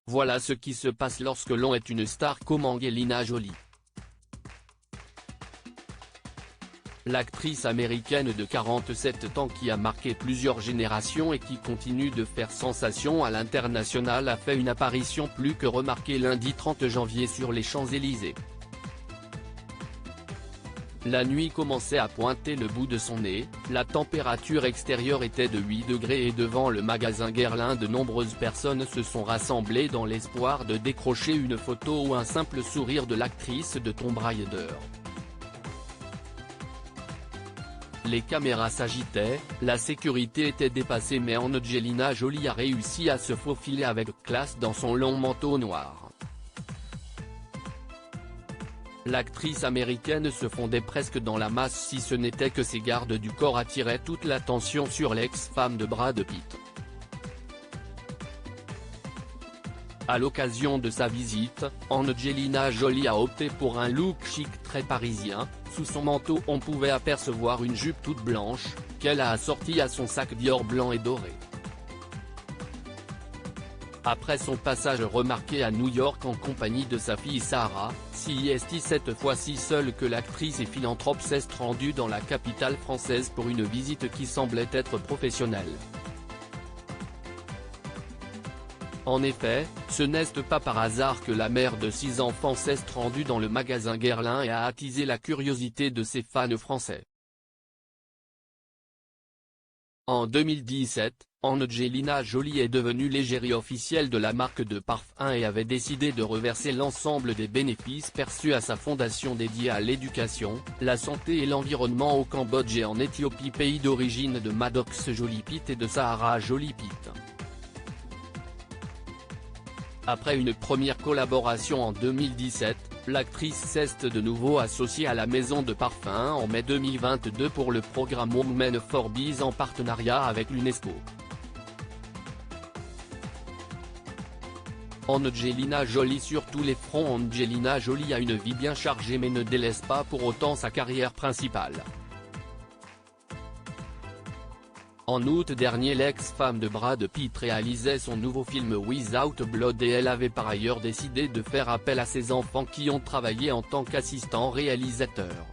Voilà ce qui se passe lorsque l'on est une star comme Angelina Jolie. L'actrice américaine de 47 ans qui a marqué plusieurs générations et qui continue de faire sensation à l'international a fait une apparition plus que remarquée lundi 30 janvier sur les Champs-Élysées. La nuit commençait à pointer le bout de son nez, la température extérieure était de 8 degrés et devant le magasin Guerlain de nombreuses personnes se sont rassemblées dans l'espoir de décrocher une photo ou un simple sourire de l'actrice de Tomb Raider. Les caméras s'agitaient, la sécurité était dépassée mais Angelina Jolie a réussi à se faufiler avec classe dans son long manteau noir. L'actrice américaine se fondait presque dans la masse si ce n'était que ses gardes du corps attiraient toute l'attention sur l'ex-femme de Brad Pitt. À l'occasion de sa visite, Angelina Jolie a opté pour un look chic très parisien. Sous son manteau on pouvait apercevoir une jupe toute blanche, qu'elle a assortie à son sac Dior blanc et doré. Après son passage remarqué à New York en compagnie de sa fille Sarah, c'est cette fois-ci seule que l'actrice et philanthrope s'est rendue dans la capitale française pour une visite qui semblait être professionnelle. En effet, ce n'est pas par hasard que la mère de 6 enfants s'est rendue dans le magasin Guerlain et a attisé la curiosité de ses fans français. En 2017, Angelina Jolie est devenue l'égérie officielle de la marque de parfum et avait décidé de reverser l'ensemble des bénéfices perçus à sa fondation dédiée à l'éducation, la santé et l'environnement au Cambodge et en Éthiopie, pays d'origine de Maddox Jolie Pitt et de Sahara Jolie Pitt. Après une première collaboration en 2017, l'actrice s'est de nouveau associée à la maison de parfum en mai 2022 pour le programme Women for Bees en partenariat avec l'UNESCO. Angelina Jolie sur tous les fronts. Angelina Jolie a une vie bien chargée mais ne délaisse pas pour autant sa carrière principale. En août dernier, l'ex-femme de Brad Pitt réalisait son nouveau film Without Blood et elle avait par ailleurs décidé de faire appel à ses enfants qui ont travaillé en tant qu'assistants réalisateurs.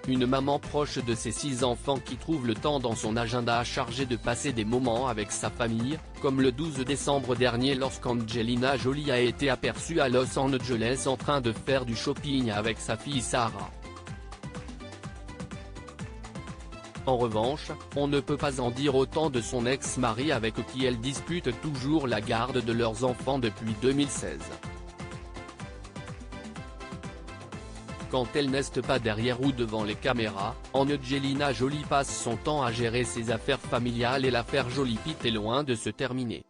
Une maman proche de ses 6 enfants qui trouve le temps dans son agenda chargé de passer des moments avec sa famille, comme le 12 décembre dernier lorsqu'Angelina Jolie a été aperçue à Los Angeles en train de faire du shopping avec sa fille Sarah. En revanche, on ne peut pas en dire autant de son ex-mari avec qui elle dispute toujours la garde de leurs enfants depuis 2016. Quand elle n'est pas derrière ou devant les caméras, Angelina Jolie passe son temps à gérer ses affaires familiales et l'affaire Jolie Pitt est loin de se terminer.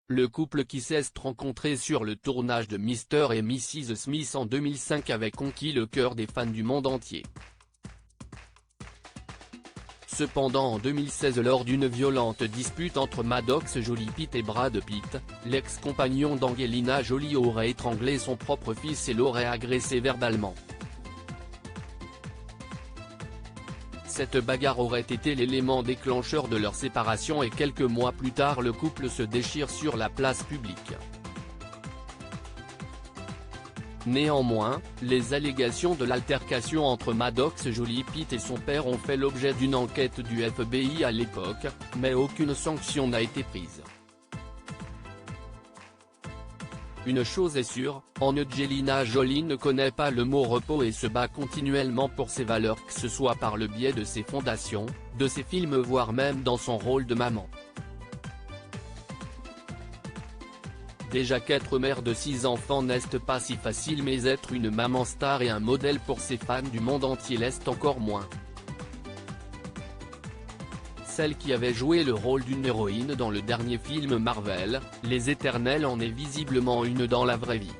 Le couple qui s'est rencontré sur le tournage de Mr et Mrs Smith en 2005 avait conquis le cœur des fans du monde entier. Cependant en 2016 lors d'une violente dispute entre Maddox Jolie Pitt et Brad Pitt, l'ex-compagnon d'Angelina Jolie aurait étranglé son propre fils et l'aurait agressé verbalement. Cette bagarre aurait été l'élément déclencheur de leur séparation et quelques mois plus tard le couple se déchire sur la place publique. Néanmoins, les allégations de l'altercation entre Maddox Jolie Pitt et son père ont fait l'objet d'une enquête du FBI à l'époque, mais aucune sanction n'a été prise. Une chose est sûre, Angelina Jolie ne connaît pas le mot repos et se bat continuellement pour ses valeurs que ce soit par le biais de ses fondations, de ses films voire même dans son rôle de maman. Déjà qu'être mère de 6 enfants n'est pas si facile mais être une maman star et un modèle pour ses fans du monde entier l'est encore moins. Celle qui avait joué le rôle d'une héroïne dans le dernier film Marvel, Les Éternels en est visiblement une dans la vraie vie.